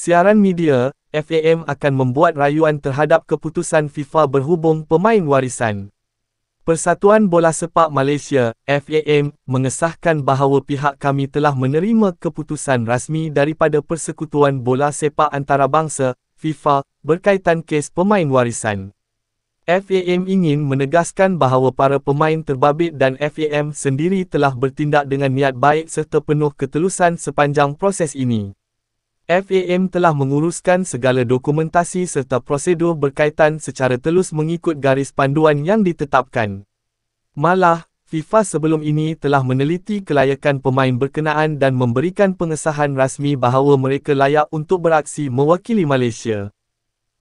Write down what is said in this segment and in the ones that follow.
Siaran media, FAM akan membuat rayuan terhadap keputusan FIFA berhubung pemain warisan. Persatuan Bola Sepak Malaysia, FAM, mengesahkan bahawa pihak kami telah menerima keputusan rasmi daripada Persekutuan Bola Sepak Antarabangsa, FIFA, berkaitan kes pemain warisan. FAM ingin menegaskan bahawa para pemain terbabit dan FAM sendiri telah bertindak dengan niat baik serta penuh ketulusan sepanjang proses ini. FAM telah menguruskan segala dokumentasi serta prosedur berkaitan secara telus mengikut garis panduan yang ditetapkan. Malah, FIFA sebelum ini telah meneliti kelayakan pemain berkenaan dan memberikan pengesahan rasmi bahawa mereka layak untuk beraksi mewakili Malaysia.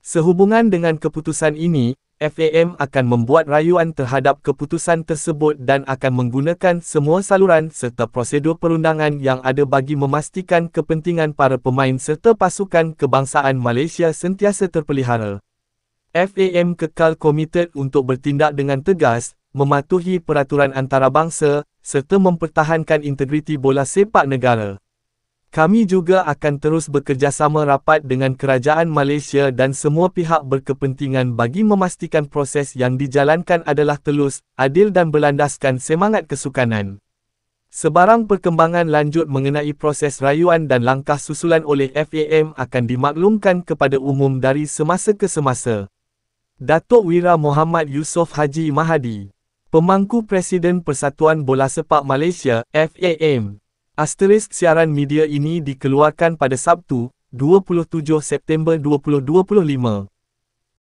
Sehubungan dengan keputusan ini, FAM akan membuat rayuan terhadap keputusan tersebut dan akan menggunakan semua saluran serta prosedur perundangan yang ada bagi memastikan kepentingan para pemain serta pasukan kebangsaan Malaysia sentiasa terpelihara. FAM kekal komited untuk bertindak dengan tegas, mematuhi peraturan antarabangsa, serta mempertahankan integriti bola sepak negara. Kami juga akan terus bekerjasama rapat dengan kerajaan Malaysia dan semua pihak berkepentingan bagi memastikan proses yang dijalankan adalah telus, adil dan berlandaskan semangat kesukanan. Sebarang perkembangan lanjut mengenai proses rayuan dan langkah susulan oleh FAM akan dimaklumkan kepada umum dari semasa ke semasa. Datuk Wira Muhammad Yusof Haji Mahadi, Pemangku Presiden Persatuan Bola Sepak Malaysia, FAM. Siaran media ini dikeluarkan pada Sabtu, 27 September 2025.